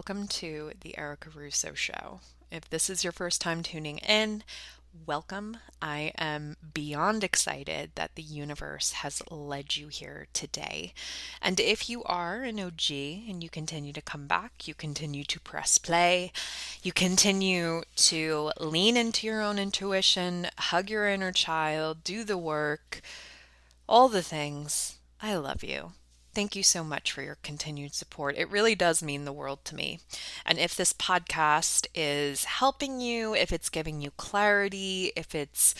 welcome to the Erica Russo Show. If this is your first time tuning in, welcome. I am beyond excited that the universe has led you here today. And if you are an OG and you continue to come back, you continue to press play, you continue to lean into your own intuition, hug your inner child, do the work, all the things, I love you. Thank you so much for your continued support. It really does mean the world to me. And if this podcast is helping you, if it's giving you clarity, if it's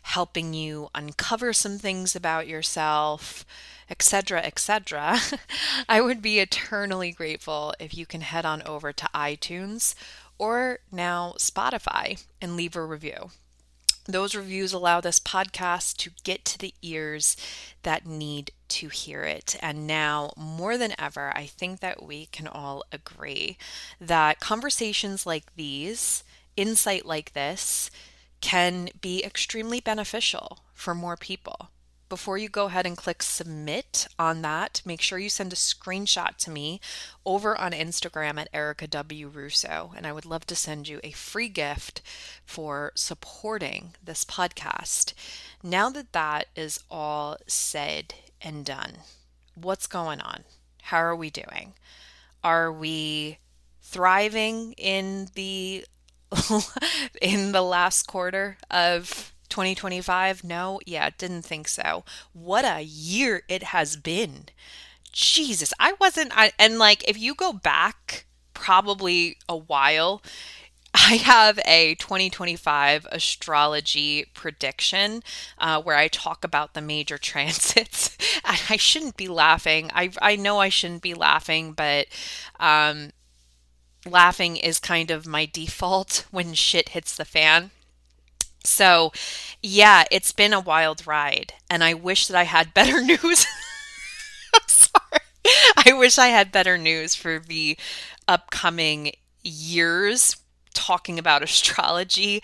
helping you uncover some things about yourself, etc., etc., I would be eternally grateful if you can head on over to iTunes or now Spotify and leave a review. Those reviews allow this podcast to get to the ears that need to hear it. And now, more than ever, I think that we can all agree that conversations like these, insight like this, can be extremely beneficial for more people. Before you go ahead and click submit on that, make sure you send a screenshot to me over on Instagram at Erica W. Russo, and I would love to send you a free gift for supporting this podcast. Now that that is all said and done, what's going on? How are we doing? Are we thriving in the in the last quarter of 2025? No, yeah, didn't think so. What a year it has been. Jesus, and like if you go back probably a while, I have a 2025 astrology prediction where I talk about the major transits. And I shouldn't be laughing. I know I shouldn't be laughing, but um, laughing is kind of my default when shit hits the fan. So, yeah, it's been a wild ride, and I wish that I had better news. I'm sorry. I wish I had better news for the upcoming years talking about astrology,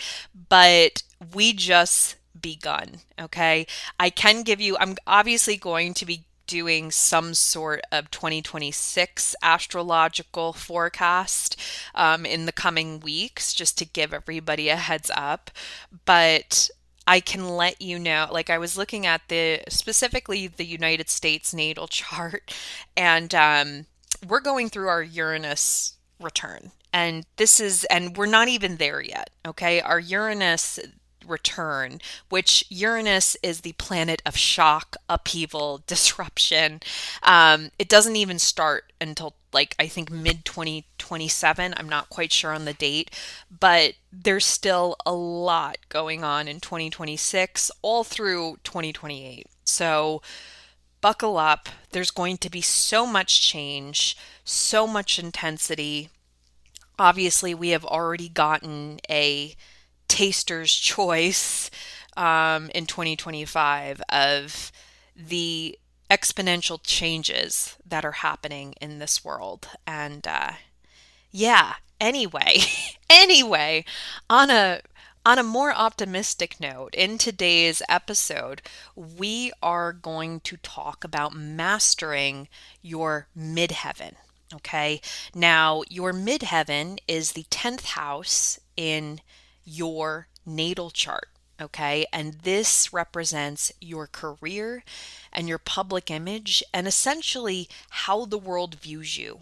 but we just begun, okay? I'm obviously going to be doing some sort of 2026 astrological forecast in the coming weeks just to give everybody a heads up. But I can let you know, like I was looking at specifically the United States natal chart, and we're going through our Uranus return. And we're not even there yet, okay? Our Uranus return, which Uranus is the planet of shock, upheaval, disruption. It doesn't even start until like I think mid 2027. I'm not quite sure on the date, but there's still a lot going on in 2026 all through 2028. So buckle up. There's going to be so much change, so much intensity. Obviously, we have already gotten a taster's choice in 2025 of the exponential changes that are happening in this world. And yeah, anyway, anyway, on a more optimistic note, in today's episode, we are going to talk about mastering your midheaven. Okay. Now, your midheaven is the 10th house in your natal chart. Okay. And this represents your career and your public image and essentially how the world views you.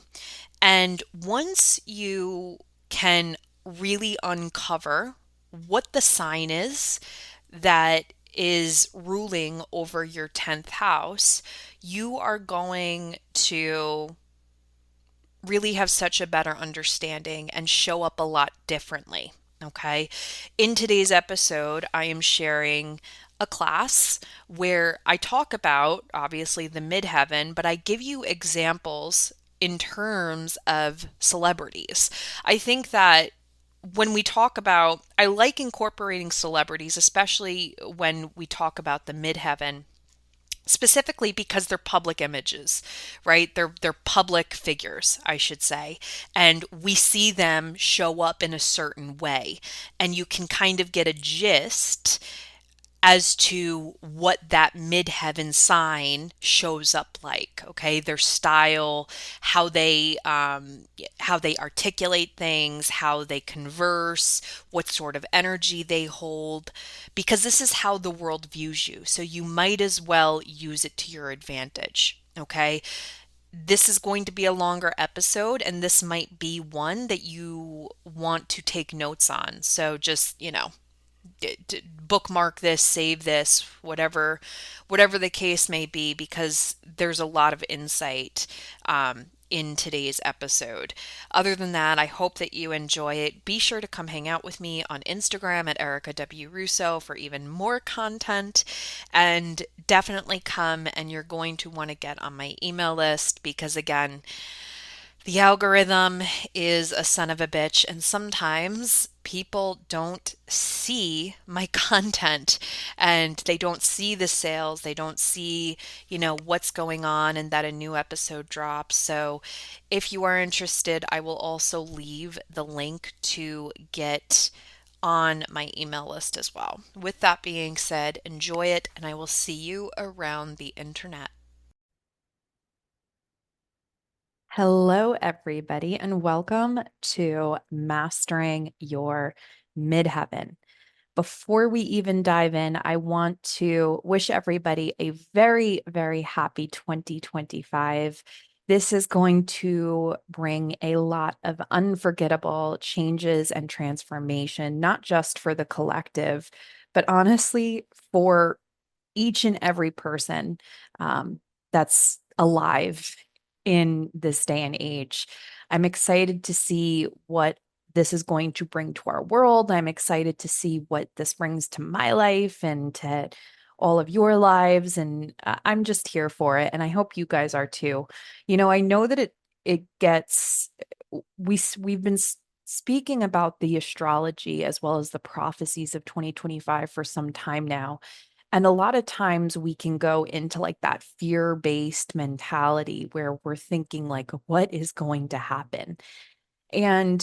And once you can really uncover what the sign is that is ruling over your 10th house, you are going to really have such a better understanding and show up a lot differently. Okay. In today's episode, I am sharing a class where I talk about obviously the midheaven, but I give you examples in terms of celebrities. I think that when we talk about, I like incorporating celebrities, especially when we talk about the midheaven, specifically because they're public images, right? They're public figures, I should say, and we see them show up in a certain way, and you can kind of get a gist as to what that midheaven sign shows up like. Okay, their style, how they articulate things, how they converse, what sort of energy they hold, because this is how the world views you. So you might as well use it to your advantage. Okay, this is going to be a longer episode, and this might be one that you want to take notes on. So just, bookmark this, save this, whatever the case may be, because there's a lot of insight in today's episode. Other than that, I hope that you enjoy it. Be sure to come hang out with me on Instagram at Erica W. Russo for even more content. And definitely come, and you're going to want to get on my email list because, again, the algorithm is a son of a bitch, and sometimes people don't see my content and they don't see the sales, they don't see, what's going on and that a new episode drops. So, if you are interested, I will also leave the link to get on my email list as well. With that being said, enjoy it, and I will see you around the internet. Hello, everybody, and welcome to Mastering Your Midheaven. Before we even dive in, I want to wish everybody a very, very happy 2025. This is going to bring a lot of unforgettable changes and transformation, not just for the collective, but honestly for each and every person that's alive in this day and age. I'm excited to see what this is going to bring to our world. I'm excited to see what this brings to my life and to all of your lives. And I'm just here for it. And I hope you guys are too. I know that it gets we've been speaking about the astrology as well as the prophecies of 2025 for some time now. And a lot of times we can go into like that fear-based mentality where we're thinking like, what is going to happen? And,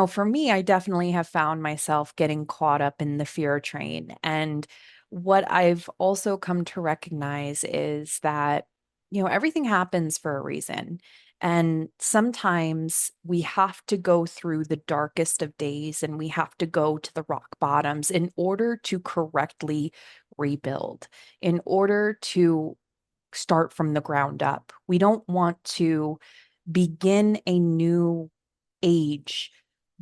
for me, I definitely have found myself getting caught up in the fear train. And what I've also come to recognize is that, everything happens for a reason. And sometimes we have to go through the darkest of days and we have to go to the rock bottoms in order to correctly rebuild, in order to start from the ground up. We don't want to begin a new age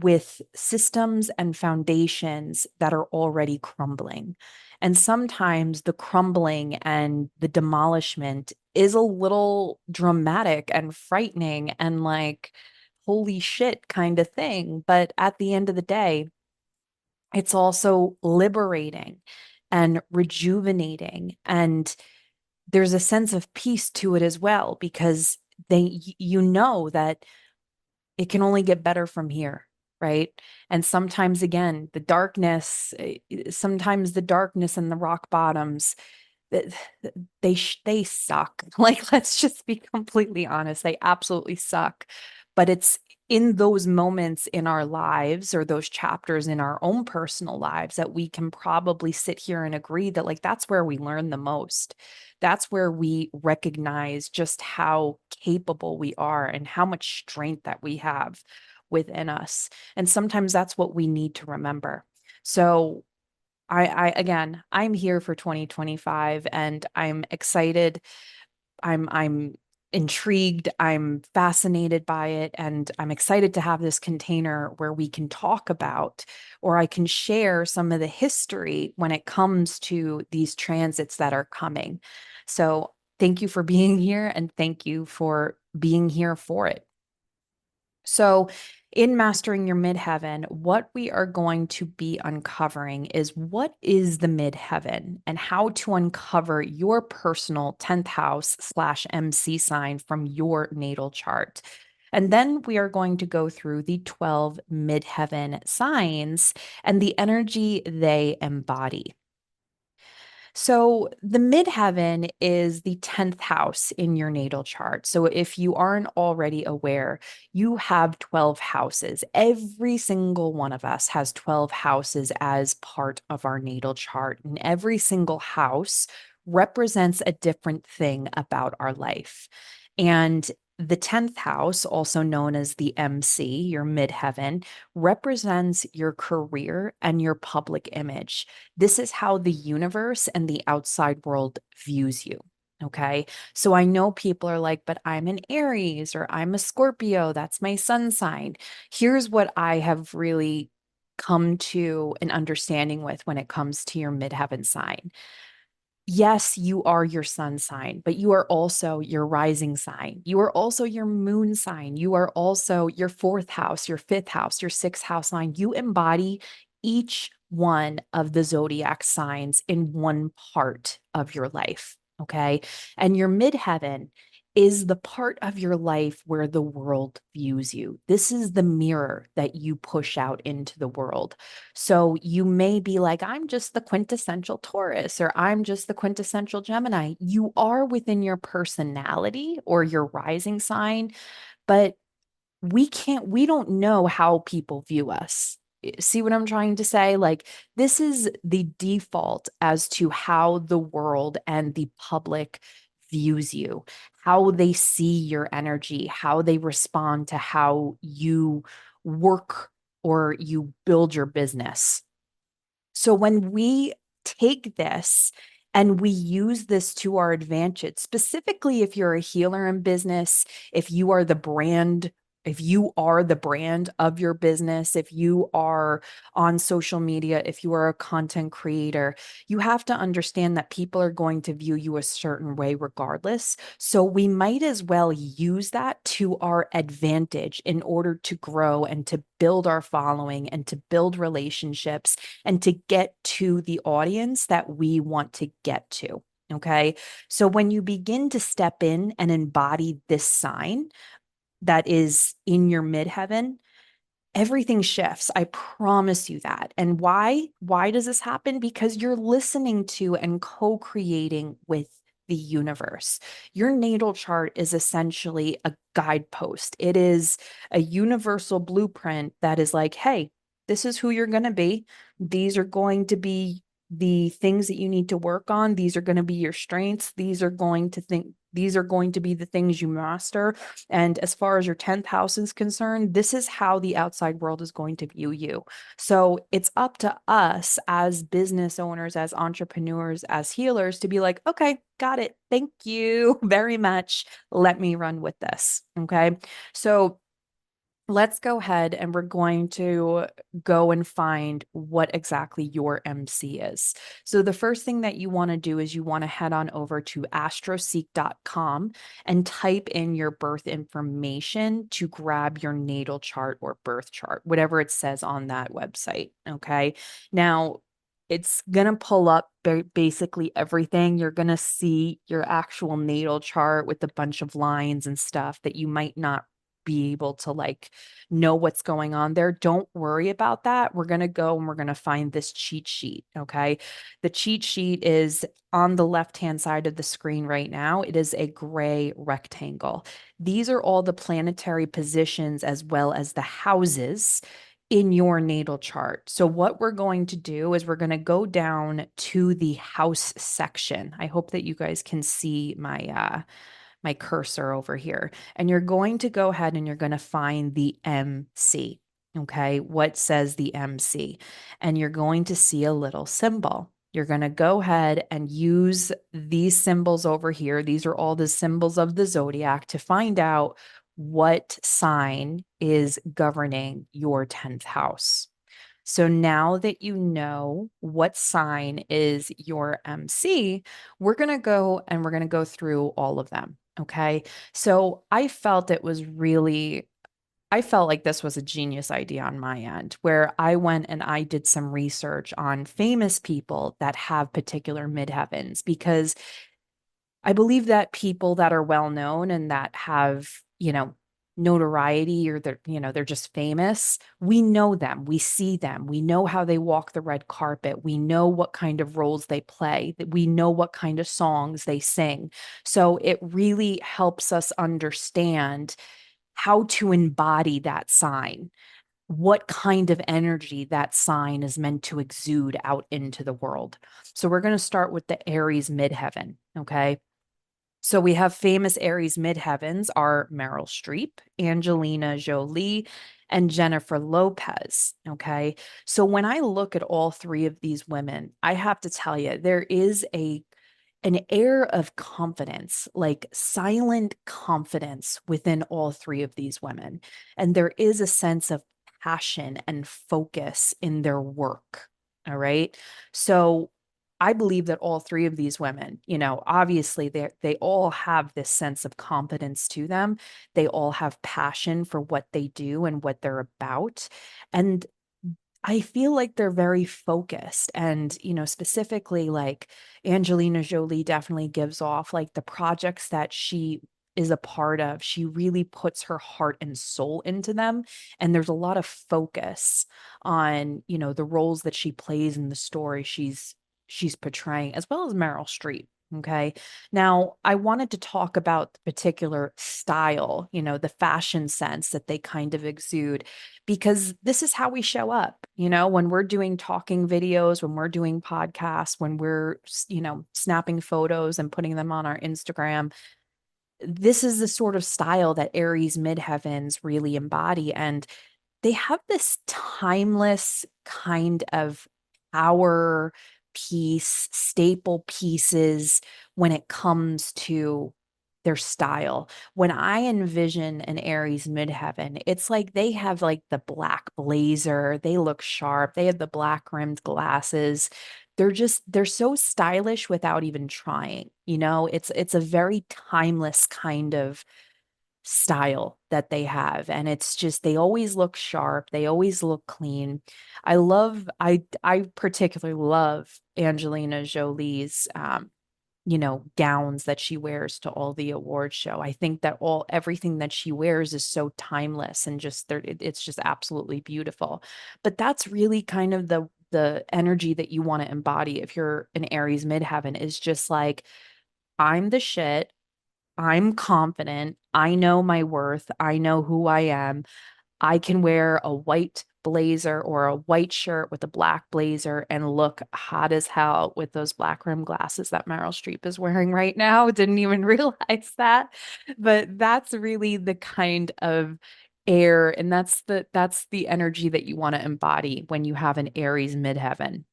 with systems and foundations that are already crumbling. And sometimes the crumbling and the demolishment is a little dramatic and frightening and like, holy shit kind of thing. But at the end of the day, it's also liberating and rejuvenating. And there's a sense of peace to it as well, because you know that it can only get better from here, right? And sometimes again, sometimes the darkness and the rock bottoms, th- they suck. Like, let's just be completely honest, they absolutely suck. But it's in those moments in our lives or those chapters in our own personal lives that we can probably sit here and agree that like that's where we learn the most. That's where we recognize just how capable we are and how much strength that we have within us. And sometimes that's what we need to remember. So again, I'm here for 2025 and I'm excited. I'm intrigued. I'm fascinated by it. And I'm excited to have this container where we can talk about, or I can share some of the history when it comes to these transits that are coming. So thank you for being here and thank you for being here for it. So, in Mastering Your Midheaven, what we are going to be uncovering is what is the midheaven and how to uncover your personal 10th house / MC sign from your natal chart. And then we are going to go through the 12 midheaven signs and the energy they embody. So the midheaven is the 10th house in your natal chart. So if you aren't already aware, you have 12 houses. Every single one of us has 12 houses as part of our natal chart, and every single house represents a different thing about our life. And the 10th house, also known as the MC, your midheaven, represents your career and your public image. This is how the universe and the outside world views you. Okay. So I know people are like, but I'm an Aries or I'm a Scorpio. That's my sun sign. Here's what I have really come to an understanding with when it comes to your midheaven sign. Yes, you are your sun sign, but you are also your rising sign. You are also your moon sign. You are also your fourth house, your fifth house, your sixth house sign. You embody each one of the zodiac signs in one part of your life. Okay. And your midheaven is the part of your life where the world views you. This is the mirror that you push out into the world. So you may be like, I'm just the quintessential Taurus or I'm just the quintessential Gemini. You are within your personality or your rising sign, but we don't know how people view us. See what I'm trying to say? Like, this is the default as to how the world and the public views you, how they see your energy, how they respond to how you work or you build your business. So when we take this and we use this to our advantage, specifically if you're a healer in business, if you are the brand, if you are the brand of your business, if you are on social media, if you are a content creator, you have to understand that people are going to view you a certain way regardless. So we might as well use that to our advantage in order to grow and to build our following and to build relationships and to get to the audience that we want to get to. Okay. So when you begin to step in and embody this sign that is in your midheaven, everything shifts. I promise you that. And why? Why does this happen? Because you're listening to and co creating with the universe. Your natal chart is essentially a guidepost, it is a universal blueprint that is like, hey, this is who you're going to be. These are going to be the things that you need to work on. These are going to be your strengths. These are going to be the things you master. And as far as your 10th house is concerned, this is how the outside world is going to view you. So it's up to us as business owners, as entrepreneurs, as healers to be like, okay, got it. Thank you very much. Let me run with this. Okay. So let's go ahead and we're going to go and find what exactly your MC is. So the first thing that you want to do is you want to head on over to astroseek.com and type in your birth information to grab your natal chart or birth chart, whatever it says on that website. Okay. Now, it's going to pull up basically everything. You're going to see your actual natal chart with a bunch of lines and stuff that you might not be able to like know what's going on there. Don't worry about that. We're going to go and we're going to find this cheat sheet. Okay. The cheat sheet is on the left hand side of the screen right now. It is a gray rectangle. These are all the planetary positions as well as the houses in your natal chart. So, what we're going to do is we're going to go down to the house section. I hope that you guys can see my cursor over here. And you're going to go ahead and you're going to find the MC. Okay. What says the MC? And you're going to see a little symbol. You're going to go ahead and use these symbols over here. These are all the symbols of the zodiac to find out what sign is governing your 10th house. So now that you know what sign is your MC, we're going to go and we're going to go through all of them. Okay. So I felt like this was a genius idea on my end, where I went and I did some research on famous people that have particular midheavens, because I believe that people that are well known and that have, notoriety or they're just famous. We know them, we see them, we know how they walk the red carpet, we know what kind of roles they play, that we know what kind of songs they sing. So it really helps us understand how to embody that sign, what kind of energy that sign is meant to exude out into the world. So we're going to start with the Aries midheaven, okay? So we have famous Aries midheavens are Meryl Streep, Angelina Jolie, and Jennifer Lopez. Okay. So when I look at all three of these women, I have to tell you, there is an air of confidence, like silent confidence within all three of these women. And there is a sense of passion and focus in their work. All right. So I believe that all three of these women, obviously they all have this sense of confidence to them. They all have passion for what they do and what they're about. And I feel like they're very focused and, specifically like Angelina Jolie definitely gives off like the projects that she is a part of. She really puts her heart and soul into them. And there's a lot of focus on, the roles that she plays in the story she's portraying, as well as Meryl Streep. Okay. Now, I wanted to talk about the particular style, the fashion sense that they kind of exude because this is how we show up, when we're doing talking videos, when we're doing podcasts, when we're, snapping photos and putting them on our Instagram. This is the sort of style that Aries midheavens really embody. And they have this timeless kind of power piece, staple pieces when it comes to their style. When I envision an Aries midheaven, it's like they have like the black blazer, they look sharp, they have the black rimmed glasses. They're so stylish without even trying. It's a very timeless kind of style that they have, and it's just they always look sharp, they always look clean. I particularly love Angelina Jolie's gowns that she wears to all the awards show. I think that all everything that she wears is so timeless and just it's just absolutely beautiful. But that's really kind of the energy that you want to embody if you're an Aries midheaven, is just like, I'm the shit. I'm confident. I know my worth. I know who I am. I can wear a white blazer or a white shirt with a black blazer and look hot as hell with those black rim glasses that Meryl Streep is wearing right now. Didn't even realize that. But that's really the kind of air, and that's the energy that you want to embody when you have an Aries midheaven.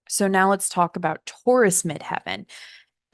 So now let's talk about Taurus midheaven.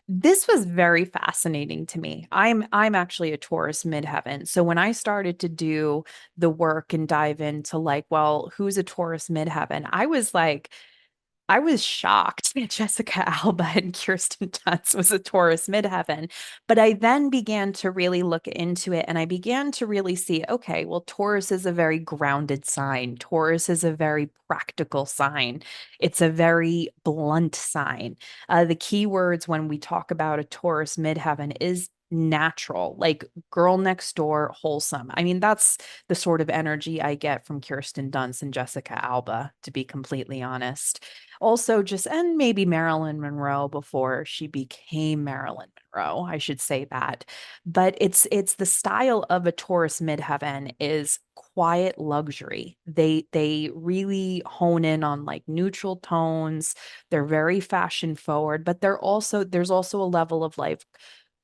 This was very fascinating to me. I'm actually a Taurus midheaven. So when I started to do the work and dive into like, well, who's a Taurus midheaven? I was shocked that Jessica Alba and Kirsten Dunst was a Taurus midheaven. But I then began to really look into it and I began to really see, okay, well, Taurus is a very grounded sign. Taurus is a very practical sign. It's a very blunt sign. The key words when we talk about a Taurus midheaven is natural, like girl next door, wholesome. I mean, that's the sort of energy I get from Kirsten Dunst and Jessica Alba, to be completely honest. Also, just and maybe Marilyn Monroe before she became Marilyn Monroe, I should say that. But it's the style of a Taurus midheaven is quiet luxury. They really hone in on like neutral tones. They're very fashion forward, but there's also a level of like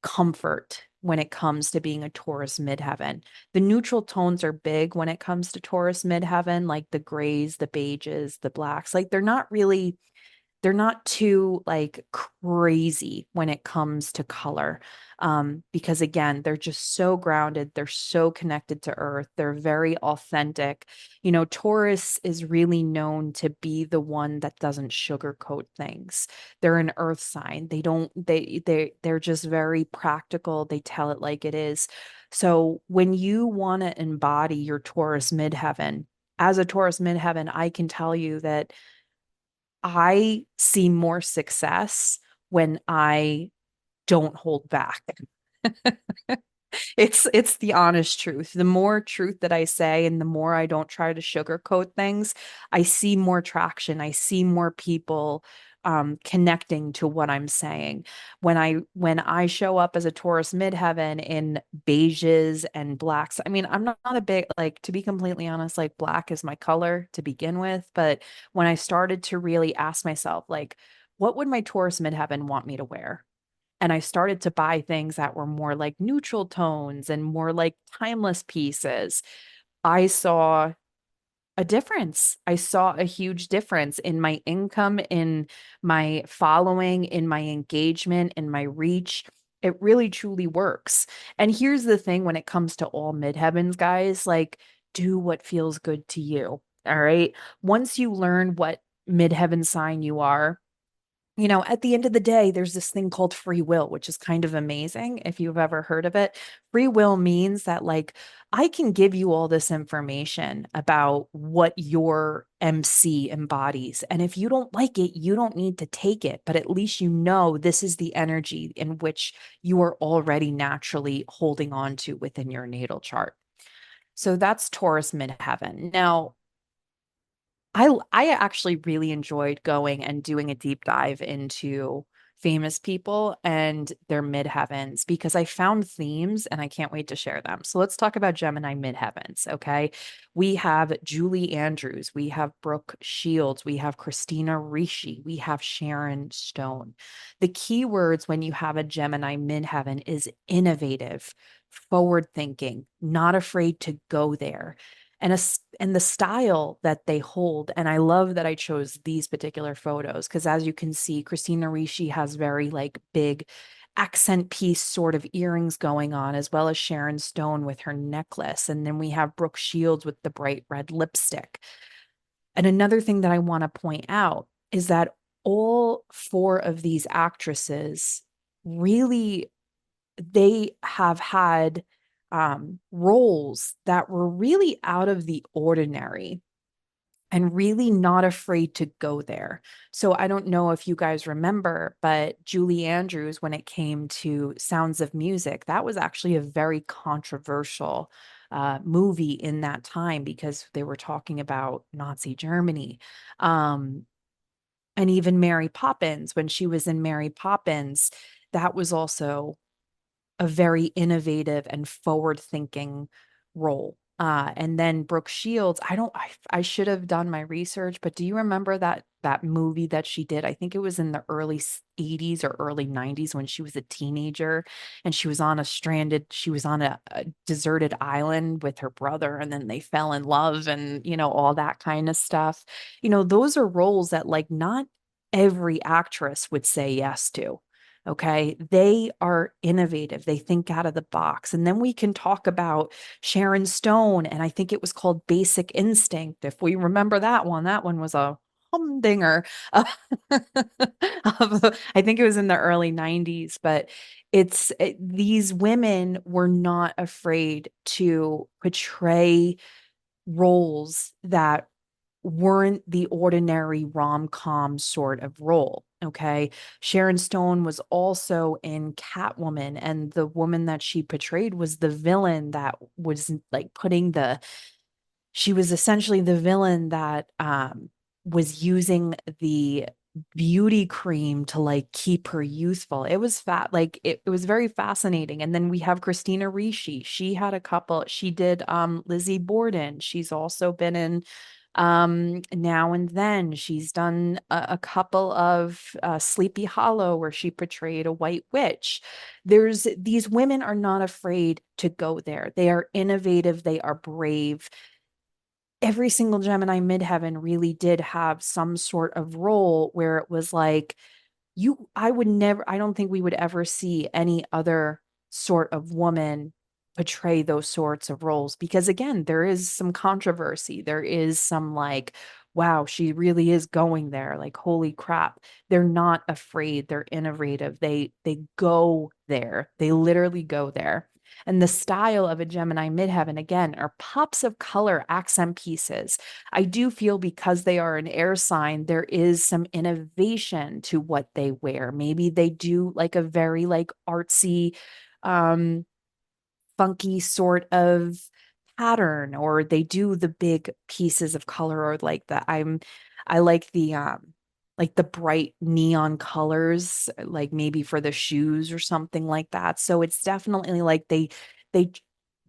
comfort when it comes to being a Taurus midheaven. The neutral tones are big when it comes to Taurus midheaven, like the grays, the beiges, the blacks. Like they're not too like crazy when it comes to color. Because again, they're just so grounded, they're so connected to earth, they're very authentic. Taurus is really known to be the one that doesn't sugarcoat things. They're an earth sign. They don't they're just very practical. They tell it like it is. So when you want to embody your Taurus midheaven, as a Taurus midheaven, I can tell you that I see more success when I don't hold back. It's the honest truth. The more truth that I say and the more I don't try to sugarcoat things, I see more traction. I see more people connecting to what I'm saying. When I show up as a Taurus midheaven in beiges and blacks, I mean, I'm not a big like to be completely honest, like black is my color to begin with, but when I started to really ask myself, like, what would my Taurus midheaven want me to wear? And I started to buy things that were more like neutral tones and more like timeless pieces. I saw a difference. I saw a huge difference in my income, in my following, in my engagement, in my reach. It really truly works. And here's the thing when it comes to all midheavens, guys, like do what feels good to you. All right. Once you learn what midheaven sign you are, at the end of the day, there's this thing called free will, which is kind of amazing if you've ever heard of it. Free will means that, like, I can give you all this information about what your MC embodies. And if you don't like it, you don't need to take it, but at least you know this is the energy in which you are already naturally holding on to within your natal chart. So that's Taurus midheaven. Now, I actually really enjoyed going and doing a deep dive into famous people and their midheavens because I found themes and I can't wait to share them. So let's talk about Gemini midheavens, okay? We have Julie Andrews, we have Brooke Shields, we have Christina Ricci, we have Sharon Stone. The key words when you have a Gemini midheaven is innovative, forward thinking, not afraid to go there and the style that they hold. And I love that I chose these particular photos because as you can see, Christina Ricci has very like big accent piece sort of earrings going on, as well as Sharon Stone with her necklace. And then we have Brooke Shields with the bright red lipstick. And another thing that I want to point out is that all four of these actresses really they have had roles that were really out of the ordinary and really not afraid to go there. So I don't know if you guys remember, but Julie Andrews, when it came to Sounds of Music, that was actually a very controversial movie in that time because they were talking about Nazi Germany. Um, and even Mary Poppins, when she was in Mary Poppins, that was also a very innovative and forward thinking role. And then Brooke Shields, I should have done my research, but do you remember that movie that she did? I think it was in the early 80s or early 90s when she was a teenager and she was on a deserted island with her brother and then they fell in love and, all that kind of stuff. Those are roles that like not every actress would say yes to. Okay. They are innovative. They think out of the box. And then we can talk about Sharon Stone. And I think it was called Basic Instinct. If we remember that one was a humdinger. I think it was in the early 90s, but these women were not afraid to portray roles that weren't the ordinary rom-com sort of role. Okay. Sharon Stone was also in Catwoman, and the woman that she portrayed was the villain that was like she was essentially the villain that was using the beauty cream to like keep her youthful. It was it was very fascinating. And then we have Christina Ricci. She had a couple, she did Lizzie Borden. She's also been in Now and Then. She's done a couple of Sleepy Hollow where she portrayed a white witch. These women are not afraid to go there. They are innovative, they are brave. Every single Gemini midheaven really did have some sort of role where it was like, I don't think we would ever see any other sort of woman portray those sorts of roles because again, there is some controversy. There is some like, wow, she really is going there. Like, holy crap. They're not afraid. They're innovative. They go there. They literally go there. And the style of a Gemini midheaven, again, are pops of color accent pieces. I do feel because they are an air sign, there is some innovation to what they wear. Maybe they do like a very like artsy um funky sort of pattern, or they do the big pieces of color, or I like the bright neon colors, like maybe for the shoes or something like that. So it's definitely like they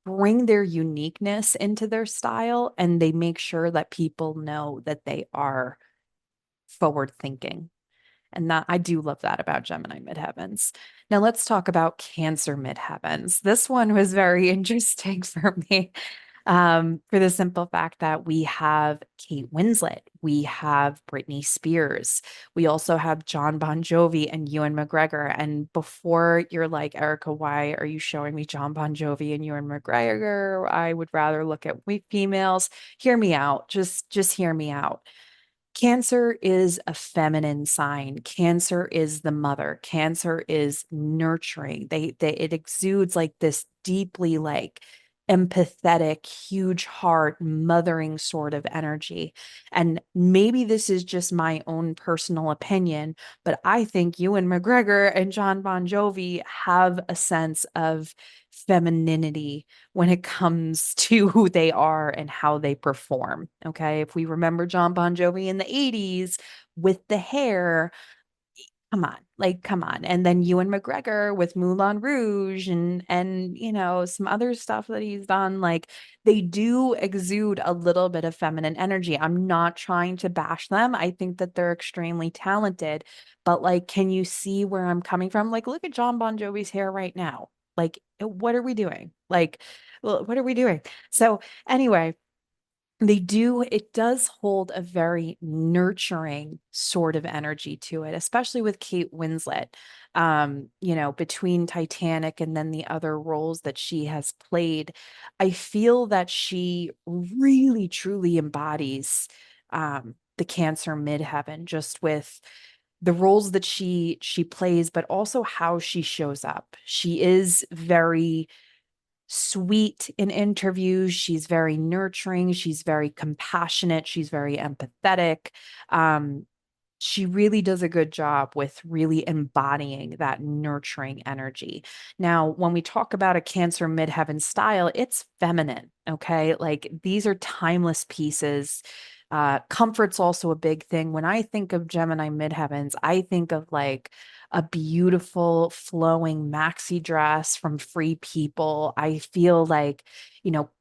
bring their uniqueness into their style, and they make sure that people know that they are forward thinking. And that I do love that about Gemini midheavens. Now let's talk about Cancer midheavens. This one was very interesting for me. For the simple fact that we have Kate Winslet, we have Britney Spears, we also have John Bon Jovi and Ewan McGregor. And before you're like, Erica, why are you showing me John Bon Jovi and Ewan McGregor? I would rather look at we females. Hear me out. Just hear me out. Cancer is a feminine sign. Cancer is the mother. Cancer is nurturing. It exudes like this deeply like empathetic, huge heart, mothering sort of energy. And maybe this is just my own personal opinion, but I think Ewan McGregor and John Bon Jovi have a sense of femininity when it comes to who they are and how they perform. Okay. If we remember John Bon Jovi in the 80s with the hair, come on, like, come on. And then Ewan McGregor with Moulin Rouge and some other stuff that he's done, like they do exude a little bit of feminine energy. I'm not trying to bash them. I think that they're extremely talented, but like, can you see where I'm coming from? Like, look at John Bon Jovi's hair right now. Like, what are we doing? Like, well, what are we doing? So anyway, it does hold a very nurturing sort of energy to it, especially with Kate Winslet. Between Titanic and then the other roles that she has played, I feel that she really truly embodies the Cancer midheaven, just with the roles that she plays, but also how she shows up. She is very sweet in interviews. She's very nurturing. She's very compassionate. She's very empathetic. Um, she really does a good job with really embodying that nurturing energy. Now, when we talk about a Cancer midheaven style, it's feminine, okay? Like these are timeless pieces. Comfort's also a big thing. When I think of Gemini midheavens, I think of like a beautiful flowing maxi dress from Free People. I feel like,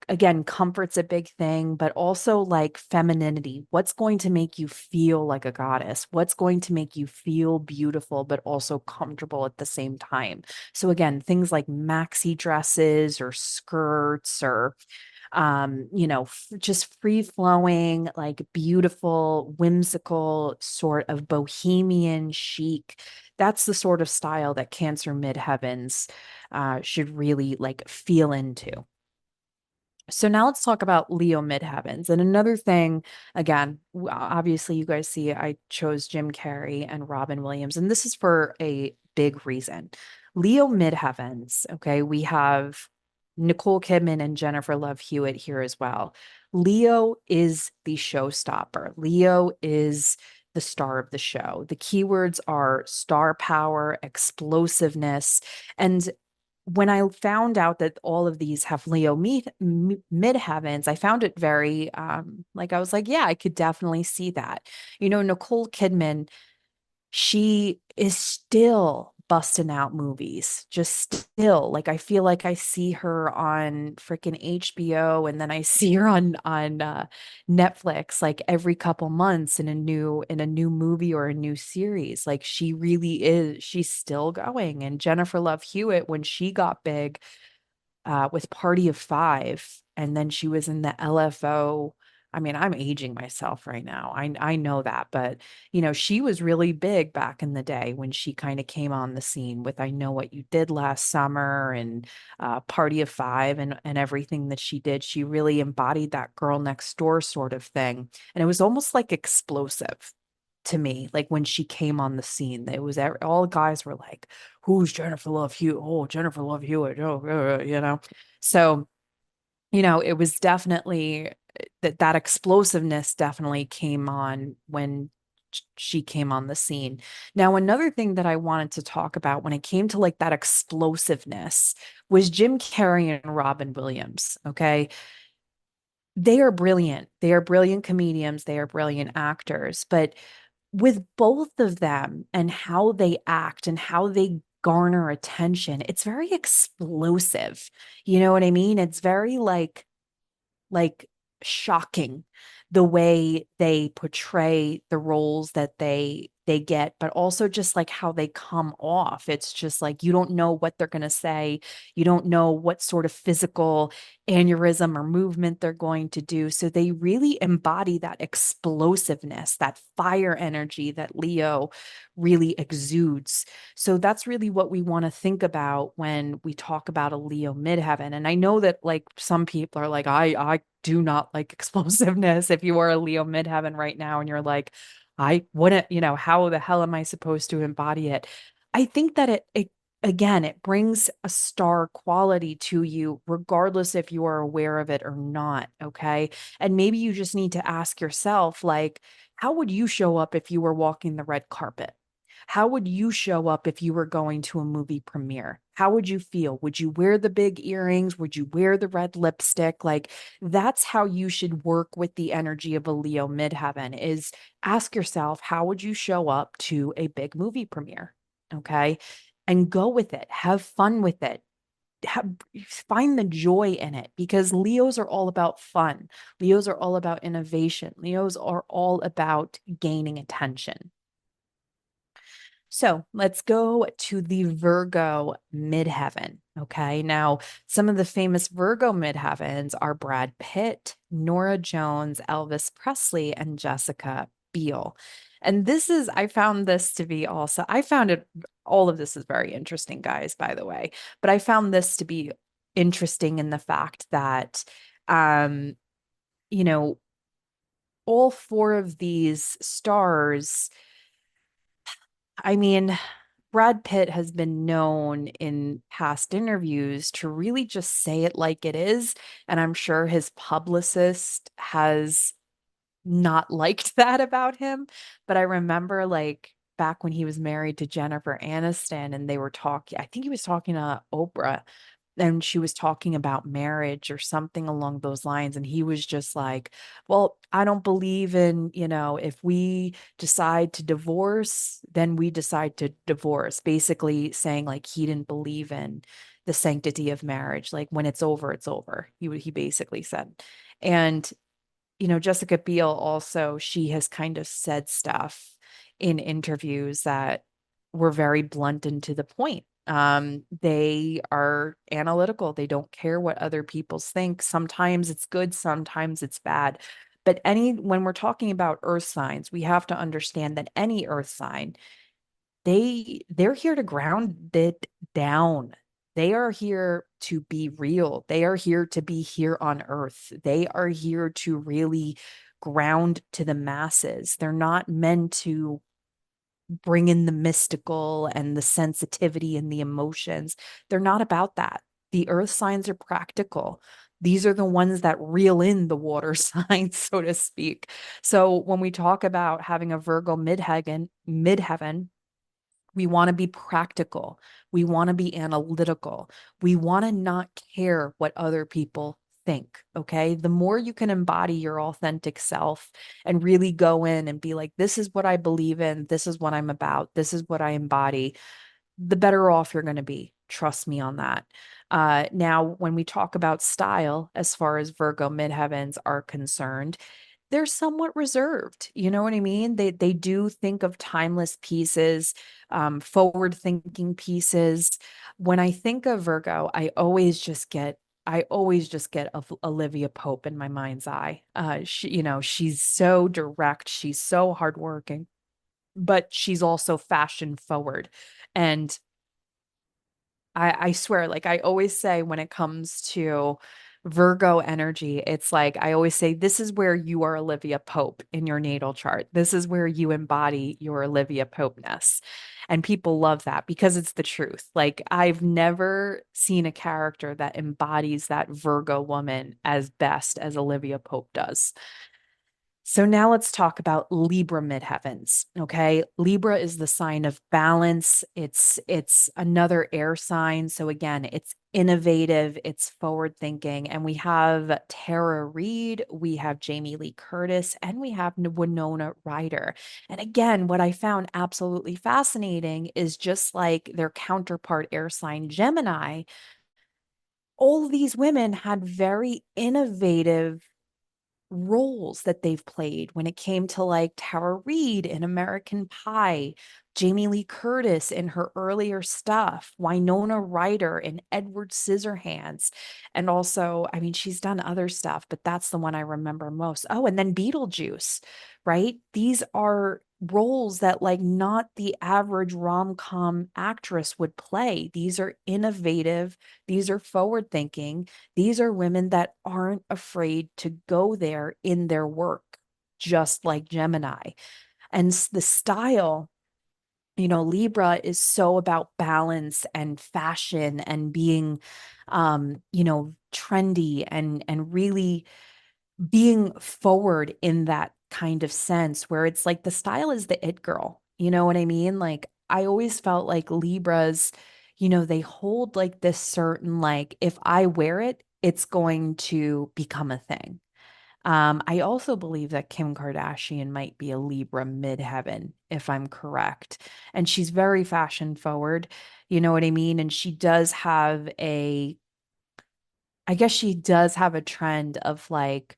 again, comfort's a big thing, but also like femininity. What's going to make you feel like a goddess? What's going to make you feel beautiful, but also comfortable at the same time? So, again, things like maxi dresses or skirts or just free flowing, like beautiful, whimsical, sort of bohemian chic. That's the sort of style that Cancer midheavens should really like feel into. So now let's talk about Leo midheavens. And another thing, again, obviously you guys see I chose Jim Carrey and Robin Williams, and this is for a big reason. Leo midheavens, okay, we have Nicole Kidman and Jennifer Love Hewitt here as well. Leo is the showstopper. Leo is the star of the show. The keywords are star power, explosiveness, and when I found out that all of these have Leo midheavens, I found it very like I was like, yeah, I could definitely see that. Nicole Kidman, she is still busting out movies, just still. Like I feel like I see her on freaking HBO, and then I see her on Netflix like every couple months in a new movie or a new series. Like she really is, she's still going. And Jennifer Love Hewitt, when she got big, with Party of Five, and then she was in the LFO. I mean, I'm aging myself right now. I know that, but she was really big back in the day when she kind of came on the scene with I Know What You Did Last Summer and Party of Five and everything that she did. She really embodied that girl next door sort of thing, and it was almost like explosive to me. Like when she came on the scene, it was all guys were like, "Who's Jennifer Love Hewitt? Oh, Jennifer Love Hewitt." Oh, So, it was definitely that explosiveness definitely came on when she came on the scene. Now, another thing that I wanted to talk about when it came to like that explosiveness was Jim Carrey and Robin Williams. Okay. They are brilliant. They are brilliant comedians. They are brilliant actors. But with both of them and how they act and how they garner attention, it's very explosive. You know what I mean? It's very like shocking the way they portray the roles that they get, but also just like how they come off. It's just like you don't know what they're going to say. You don't know what sort of physical aneurysm or movement they're going to do. So they really embody that explosiveness, that fire energy that Leo really exudes. So that's really what we want to think about when we talk about a Leo midheaven. And I know that like some people are like, I do not like explosiveness. If you are a Leo midheaven right now and you're like, I wouldn't, how the hell am I supposed to embody it? I think that it again, it brings a star quality to you, regardless if you are aware of it or not. Okay. And maybe you just need to ask yourself, like, how would you show up if you were walking the red carpet? How would you show up if you were going to a movie premiere? How would you feel? Would you wear the big earrings? Would you wear the red lipstick? Like that's how you should work with the energy of a Leo midheaven is ask yourself, how would you show up to a big movie premiere? Okay. And go with it. Have fun with it. Have, find the joy in it because Leos are all about fun. Leos are all about innovation. Leos are all about gaining attention. So let's go to the Virgo midheaven. Okay. Now, some of the famous Virgo midheavens are Brad Pitt, Nora Jones, Elvis Presley, and Jessica Biel. And I found this to be also, I found it, all of this is very interesting, guys, by the way. But I found this to be interesting in the fact that, um, you know, all four of these stars, I mean, Brad Pitt has been known in past interviews to really just say it like it is. And I'm sure his publicist has not liked that about him. But I remember like back when he was married to Jennifer Aniston and they were talking, I think he was talking to Oprah and she was talking about marriage or something along those lines. And he was just like, well, I don't believe in, if we decide to divorce, then we decide to divorce, basically saying like he didn't believe in the sanctity of marriage. Like when it's over, it's over. He basically said. And Jessica Biel also, she has kind of said stuff in interviews that were very blunt and to the point. They are analytical. They don't care what other people think. Sometimes it's good, sometimes it's bad. But when we're talking about earth signs, we have to understand that any earth sign they're here to ground it down. They are here to be real. They are here to be here on earth. They are here to really ground to the masses. They're not meant to bring in the mystical and the sensitivity and the emotions. They're not about that. The earth signs are practical. These are the ones that reel in the water signs, so to speak. So when we talk about having a Virgo midheaven, we want to be practical. We want to be analytical. We want to not care what other people think. Okay. The more you can embody your authentic self and really go in and be like, this is what I believe in. This is what I'm about. This is what I embody, the better off you're going to be. Trust me on that. Now, when we talk about style, as far as Virgo midheavens are concerned, they're somewhat reserved. You know what I mean? They do think of timeless pieces, forward thinking pieces. When I think of Virgo, I always just get Olivia Pope in my mind's eye. She's so direct, she's so hardworking, but she's also fashion forward. And I swear, like I always say when it comes to Virgo energy, it's like I always say, this is where you are Olivia Pope in your natal chart. This is where you embody your Olivia Popeness. And people love that because it's the truth. Like I've never seen a character that embodies that Virgo woman as best as Olivia Pope does. So now let's talk about Libra midheavens. Okay. Libra is the sign of balance. It's another air sign. So again, it's innovative, it's forward thinking. And we have Tara Reid, we have Jamie Lee Curtis, and we have Winona Ryder. And again, what I found absolutely fascinating is just like their counterpart air sign Gemini, all these women had very innovative roles that they've played when it came to like Tara Reid in American Pie, Jamie Lee Curtis in her earlier stuff, Winona Ryder in Edward Scissorhands. And also, I mean, she's done other stuff, but that's the one I remember most. Oh, and then Beetlejuice, right? These are roles that like not the average rom-com actress would play. These are innovative, these are forward thinking, these are women that aren't afraid to go there in their work, just like Gemini. And the style, Libra is so about balance and fashion and being, trendy and really being forward in that kind of sense where it's like the style is the it girl. You know what I mean? Like I always felt like Libras, they hold like this certain, like, if I wear it, it's going to become a thing. I also believe that Kim Kardashian might be a Libra midheaven, if I'm correct. And she's very fashion forward, you know what I mean? And she does have I guess she does have a trend of like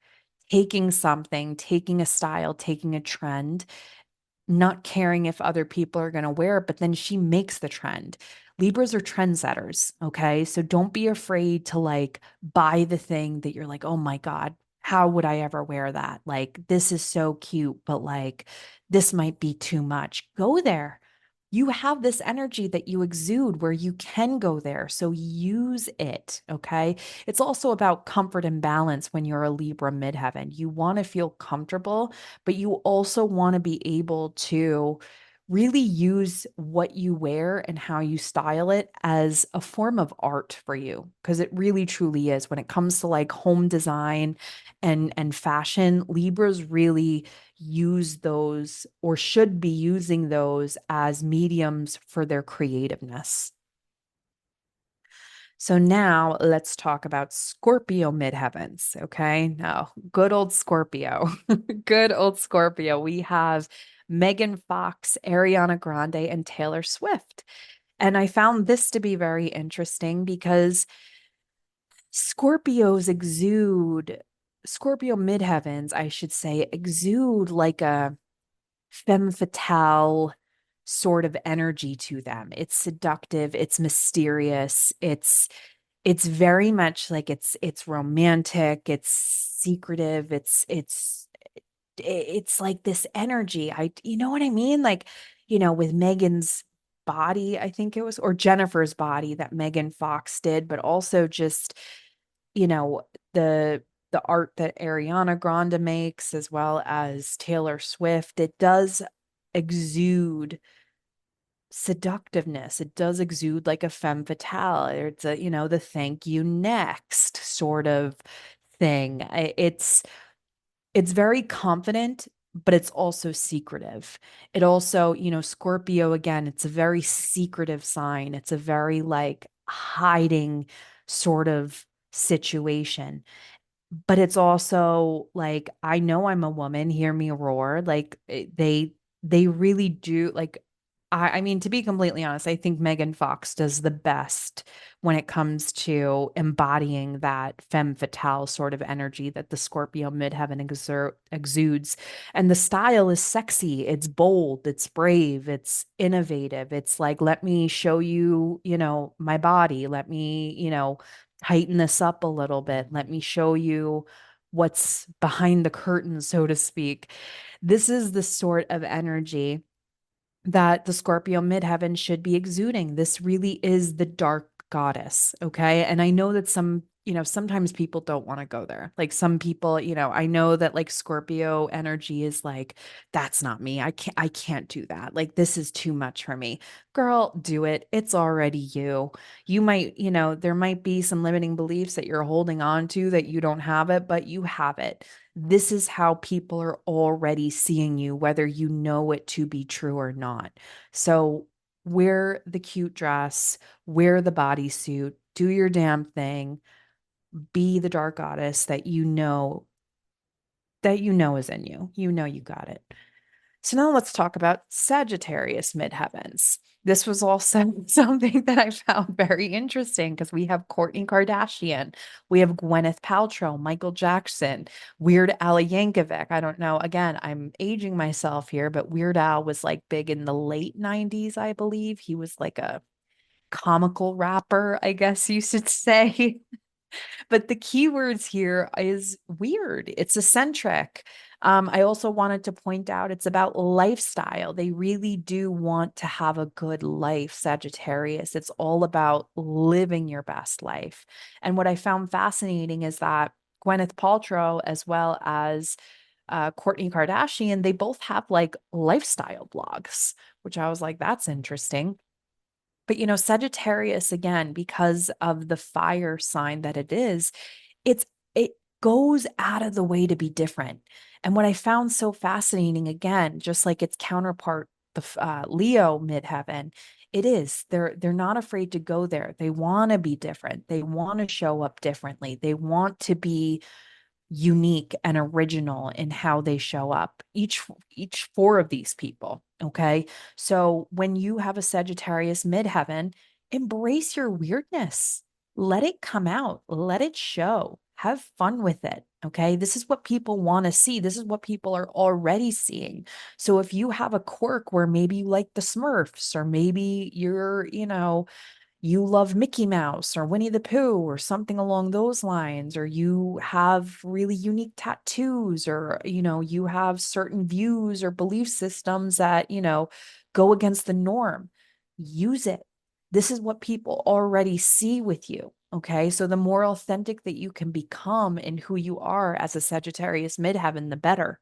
taking something, taking a style, taking a trend, not caring if other people are going to wear it, but then she makes the trend. Libras are trendsetters, okay? So don't be afraid to like buy the thing that you're like, oh my God, how would I ever wear that? Like, this is so cute, but like, this might be too much. Go there. You have this energy that you exude where you can go there. So use it. Okay. It's also about comfort and balance when you're a Libra midheaven. You want to feel comfortable, but you also want to be able to really use what you wear and how you style it as a form of art for you, because it really truly is. When it comes to like home design and fashion, Libras really use those, or should be using those, as mediums for their creativeness. So now let's talk about Scorpio midheavens. Okay. Now, good old Scorpio. Good old Scorpio. We have Megan Fox, Ariana Grande, and Taylor Swift. And I found this to be very interesting because Scorpios exude, Scorpio midheavens, I should say, exude like a femme fatale sort of energy to them. It's seductive, it's mysterious, it's very much like it's romantic, it's secretive, it's like this energy. You know what I mean? Like, with Megan's body, I think it was, or Jennifer's body that Megan Fox did, but also just, you know, the art that Ariana Grande makes as well as Taylor Swift, it does exude seductiveness. It does exude like a femme fatale. It's a, the thank you next sort of thing. It's very confident, but it's also secretive. It also, Scorpio, again, it's a very secretive sign. It's a very like hiding sort of situation, but it's also like, I know I'm a woman, hear me roar. Like they really do like, I mean, to be completely honest, I think Megan Fox does the best when it comes to embodying that femme fatale sort of energy that the Scorpio midheaven exudes. And the style is sexy, it's bold, it's brave, it's innovative. It's like, let me show you, my body. Let me, tighten this up a little bit. Let me show you what's behind the curtain, so to speak. This is the sort of energy that the Scorpio midheaven should be exuding. This really is the dark goddess. Okay. And I know that some sometimes people don't want to go there. Like some people, I know that like Scorpio energy is like, that's not me. I can't do that. Like this is too much for me. Girl, do it. It's already you. You might, there might be some limiting beliefs that you're holding on to that you don't have it, but you have it. This is how people are already seeing you, whether you know it to be true or not. So wear the cute dress, wear the bodysuit, do your damn thing, be the dark goddess that you know is in you. You know you got it. So now let's talk about Sagittarius midheavens. This was also something that I found very interesting because we have Kourtney Kardashian, we have Gwyneth Paltrow, Michael Jackson, Weird Al Yankovic. I don't know. Again, I'm aging myself here, but Weird Al was like big in the late 90s, I believe. He was like a comical rapper, I guess you should say. But the keywords here is weird. It's eccentric. I also wanted to point out it's about lifestyle. They really do want to have a good life, Sagittarius. It's all about living your best life. And what I found fascinating is that Gwyneth Paltrow, as well as Kourtney Kardashian, they both have like lifestyle blogs, which I was like, that's interesting. But Sagittarius, again, because of the fire sign that it goes out of the way to be different. And what I found so fascinating, again, just like its counterpart, the Leo midheaven, it is. They're not afraid to go there. They want to be different. They want to show up differently. They want to be unique and original in how they show up, each four of these people. Okay, so when you have a Sagittarius midheaven, embrace your weirdness, let it come out, let it show, have fun with it. Okay, this is what people want to see, this is what people are already seeing. So if you have a quirk where maybe you like the Smurfs, or maybe you love Mickey Mouse or Winnie the Pooh or something along those lines, or you have really unique tattoos, or, you have certain views or belief systems that, go against the norm, use it. This is what people already see with you. Okay. So the more authentic that you can become in who you are as a Sagittarius midheaven, the better.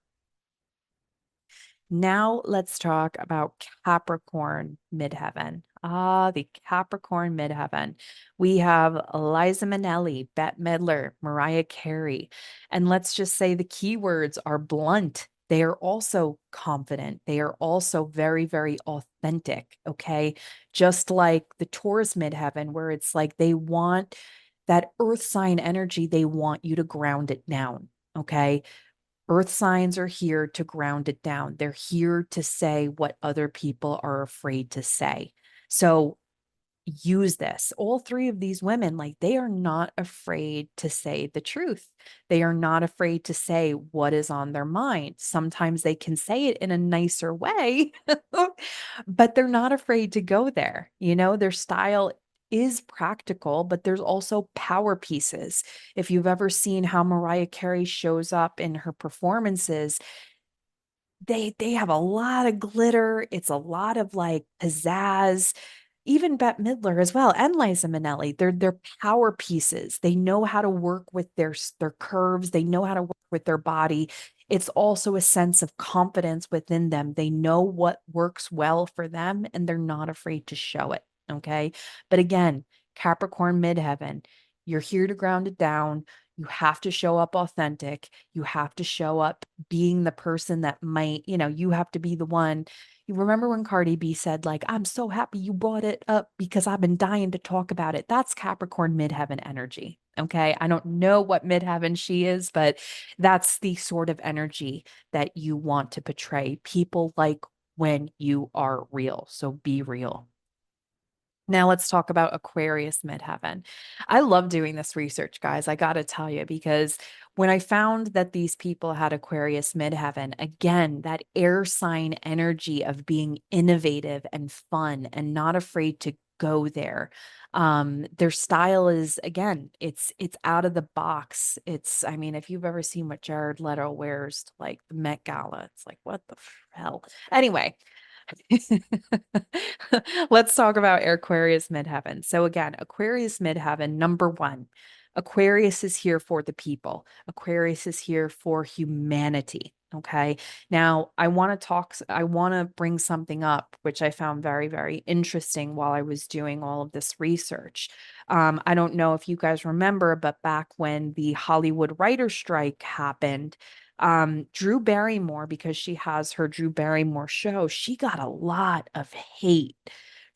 Now let's talk about Capricorn midheaven. Ah, the Capricorn midheaven. We have Liza Minnelli, Bette Midler, Mariah Carey. And let's just say the keywords are blunt. They are also confident. They are also very, very authentic. Okay. Just like the Taurus midheaven, where it's like they want that earth sign energy, they want you to ground it down. Okay. Earth signs are here to ground it down. They're here to say what other people are afraid to say. So use this. All three of these women, like, they are not afraid to say the truth. They are not afraid to say what is on their mind. Sometimes they can say it in a nicer way, but they're not afraid to go there. Their style is practical, but there's also power pieces. If you've ever seen how Mariah Carey shows up in her performances, they have a lot of glitter. It's a lot of like pizzazz. Even Bette Midler as well, and Liza Minnelli, they're power pieces. They know how to work with their curves. They know how to work with their body. It's also a sense of confidence within them. They know what works well for them, and they're not afraid to show it. Okay. But again, Capricorn midheaven, you're here to ground it down. You have to show up authentic. You have to show up being the person that might, you have to be the one. You remember when Cardi B said, like, I'm so happy you brought it up because I've been dying to talk about it. That's Capricorn midheaven energy. Okay. I don't know what midheaven she is, but that's the sort of energy that you want to portray. People like when you are real. So be real. Now let's talk about Aquarius midheaven. I love doing this research, guys. I got to tell you, because when I found that these people had Aquarius midheaven, again, that air sign energy of being innovative and fun and not afraid to go there. Their style is, again, it's out of the box. I mean, if you've ever seen what Jared Leto wears to like the Met Gala, it's like, what the hell? Anyway, let's talk about Aquarius midheaven. So again, Aquarius midheaven, number one, Aquarius is here for the people. Aquarius is here for humanity. Okay. Now, I want to bring something up, which I found very, very interesting while I was doing all of this research. I don't know if you guys remember, but back when the Hollywood writer strike happened, Drew Barrymore, because she has her Drew Barrymore show, she got a lot of hate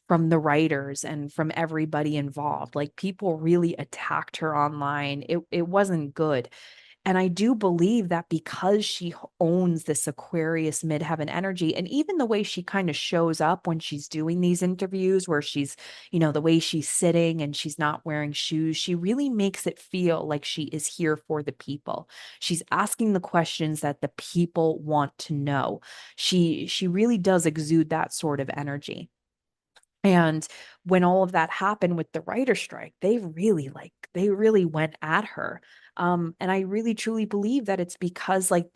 from the writers and from everybody involved. Like people really attacked her online. It wasn't good. And I do believe that because she owns this Aquarius midheaven energy, and even the way she kind of shows up when she's doing these interviews, where she's, the way she's sitting and she's not wearing shoes, she really makes it feel like she is here for the people. She's asking the questions that the people want to know. She really does exude that sort of energy. And when all of that happened with the writer strike, they really went at her. And I really truly believe that it's because like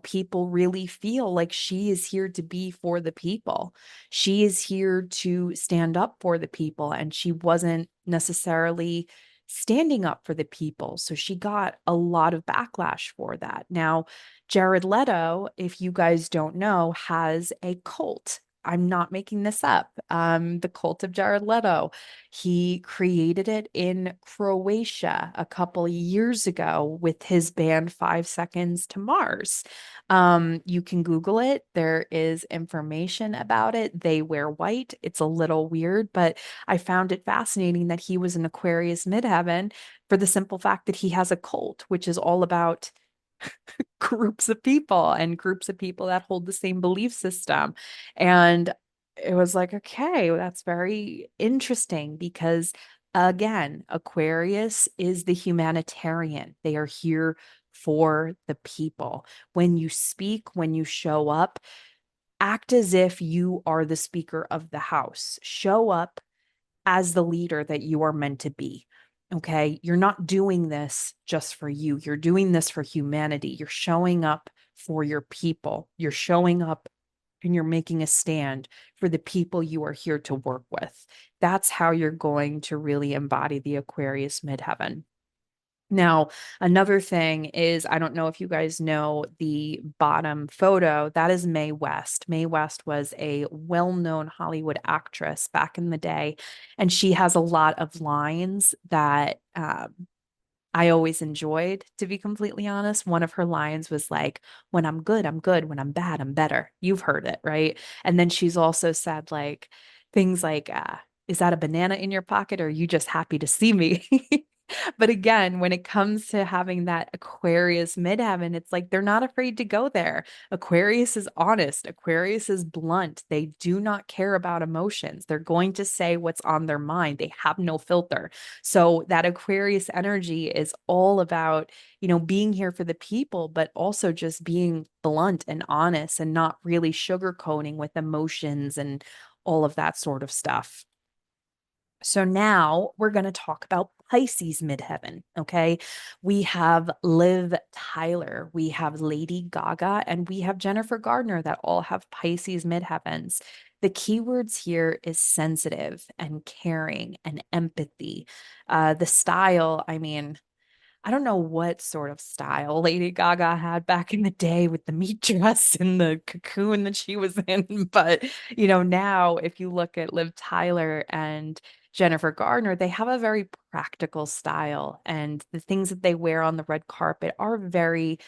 people really feel like she is here to be for the people. She is here to stand up for the people, and she wasn't necessarily standing up for the people. So she got a lot of backlash for that. Now, Jared Leto, if you guys don't know, has a cult. I'm not making this up. The cult of Jared Leto. He created it in Croatia a couple years ago with his band 5 Seconds to Mars. You can Google it. There is information about it. They wear white. It's a little weird, but I found it fascinating that he was an Aquarius midheaven for the simple fact that he has a cult, which is all about groups of people and groups of people that hold the same belief system. And it was like, okay, well, that's very interesting because, again, Aquarius is the humanitarian. They are here for the people. When you speak, when you show up, act as if you are the speaker of the house. Show up as the leader that you are meant to be. Okay. You're not doing this just for you. You're doing this for humanity. You're showing up for your people. You're showing up and you're making a stand for the people you are here to work with. That's how you're going to really embody the Aquarius midheaven. Now, another thing is, I don't know if you guys know the bottom photo, that is Mae West. Mae West was a well-known Hollywood actress back in the day, and she has a lot of lines that I always enjoyed, to be completely honest. One of her lines was like, when I'm good, I'm good. When I'm bad, I'm better. You've heard it, right? And then she's also said like things like, is that a banana in your pocket or are you just happy to see me? But again, when it comes to having that Aquarius midheaven, it's like they're not afraid to go there. Aquarius is honest. Aquarius is blunt. They do not care about emotions. They're going to say what's on their mind. They have no filter. So that Aquarius energy is all about, being here for the people, but also just being blunt and honest and not really sugarcoating with emotions and all of that sort of stuff. So now we're going to talk about Pisces midheaven. Okay. We have Liv Tyler, we have Lady Gaga, and we have Jennifer Gardner that all have Pisces midheavens. The keywords here is sensitive and caring and empathy. The style, I mean, I don't know what sort of style Lady Gaga had back in the day with the meat dress and the cocoon that she was in. But, now if you look at Liv Tyler and Jennifer Gardner, they have a very practical style. And the things that they wear on the red carpet are very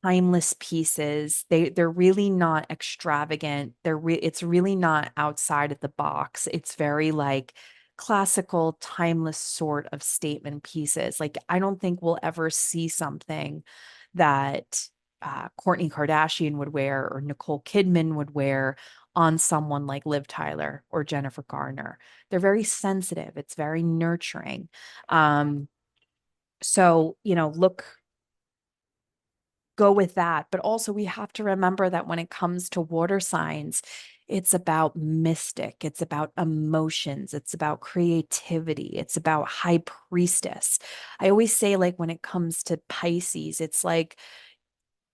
timeless pieces. They're really not extravagant. It's really not outside of the box. It's very like classical, timeless sort of statement pieces. Like I don't think we'll ever see something that Kourtney Kardashian would wear or Nicole Kidman would wear on someone like Liv Tyler or Jennifer Garner. They're very sensitive. It's very nurturing. So, go with that. But also, we have to remember that when it comes to water signs, it's about mystic, it's about emotions, it's about creativity, it's about high priestess. I always say, like, when it comes to Pisces, it's like,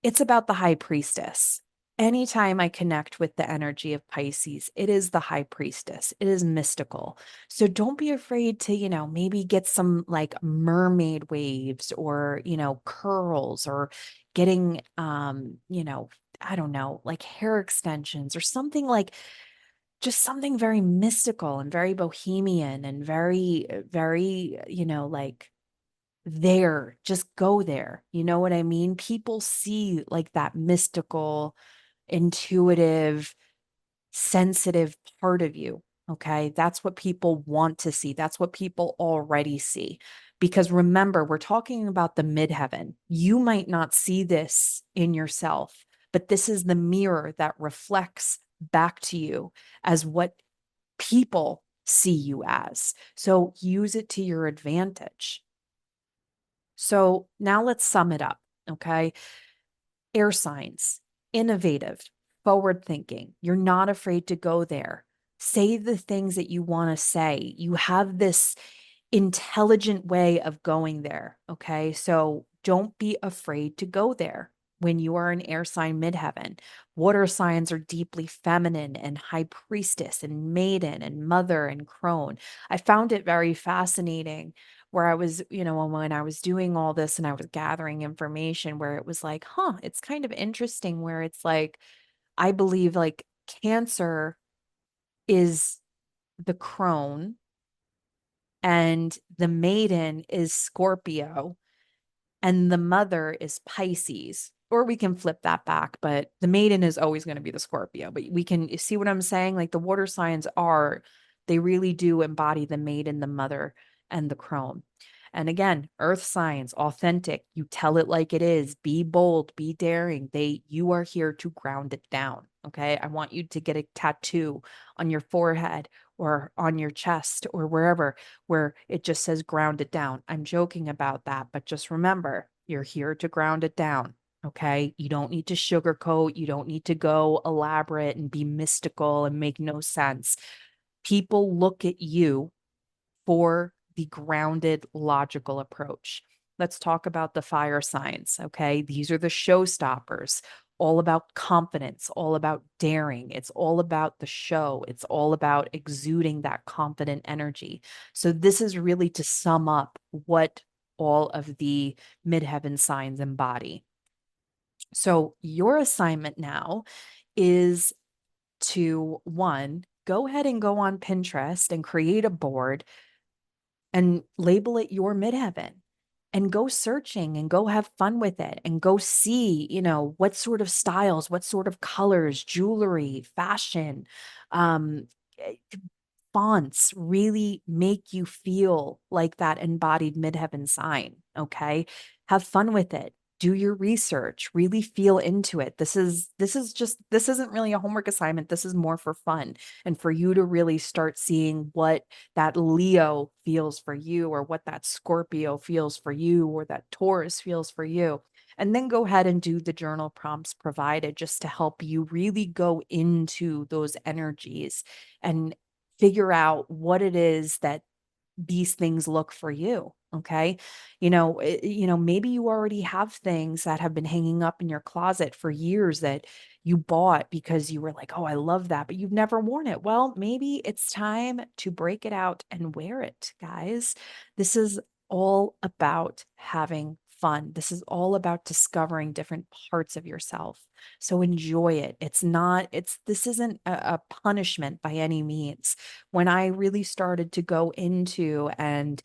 it's about the high priestess. anytime I connect with the energy of Pisces, it is the high priestess. It is mystical. So don't be afraid to, maybe get some like mermaid waves or, curls or getting, I don't know, like hair extensions or something like just something very mystical and very bohemian and very, very, like there, just go there. You know what I mean? People see like that mystical, intuitive, sensitive part of you. Okay. That's what people want to see. That's what people already see. Because remember, we're talking about the midheaven. You might not see this in yourself, but this is the mirror that reflects back to you as what people see you as. So use it to your advantage. So now let's sum it up. Okay. Air signs, innovative, forward thinking. You're not afraid to go there. Say the things that you want to say. You have this intelligent way of going there. Okay. So don't be afraid to go there when you are an air sign midheaven. Water signs are deeply feminine and high priestess and maiden and mother and crone. I found it very fascinating where I was, when I was doing all this and I was gathering information, where it was like, huh, it's kind of interesting where it's like, I believe like Cancer is the crone and the maiden is Scorpio and the mother is Pisces. Or we can flip that back, but the maiden is always going to be the Scorpio. But we can see what I'm saying? Like the water signs are, they really do embody the maiden, the mother, and the crone. And again, earth signs, authentic. You tell it like it is. Be bold, be daring. You are here to ground it down. Okay. I want you to get a tattoo on your forehead or on your chest or wherever where it just says ground it down. I'm joking about that, but just remember, you're here to ground it down. Okay. You don't need to sugarcoat. You don't need to go elaborate and be mystical and make no sense. People look at you for the grounded, logical approach. Let's talk about the fire signs. Okay. These are the showstoppers, all about confidence, all about daring. It's all about the show. It's all about exuding that confident energy. So, this is really to sum up what all of the midheaven signs embody. So, your assignment now is to one, go ahead and go on Pinterest and create a board and label it your midheaven and go searching and go have fun with it and go see, what sort of styles, what sort of colors, jewelry, fashion, um, eh, fonts really make you feel like that embodied midheaven sign. Okay. Have fun with it. Do your research, really feel into it. This isn't really a homework assignment. This is more for fun and for you to really start seeing what that Leo feels for you or what that Scorpio feels for you or that Taurus feels for you. And then go ahead and do the journal prompts provided just to help you really go into those energies and figure out what it is that these things look for you. Okay. Maybe you already have things that have been hanging up in your closet for years that you bought because you were like, oh, I love that, but you've never worn it. Well, maybe it's time to break it out and wear it, guys. This is all about having fun. This is all about discovering different parts of yourself. So enjoy it. This isn't a punishment by any means. When I really started to go into and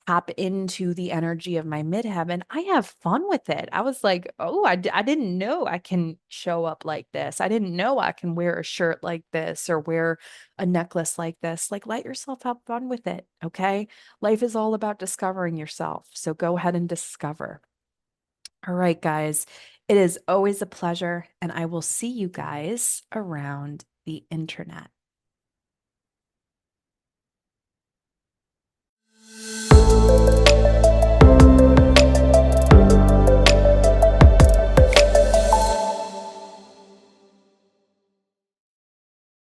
tap into the energy of my midheaven, I have fun with it. I was like, oh, I didn't know I can show up like this. I didn't know I can wear a shirt like this or wear a necklace like this. Like, let yourself have fun with it. Okay. Life is all about discovering yourself. So go ahead and discover. All right, guys. It is always a pleasure, and I will see you guys around the internet.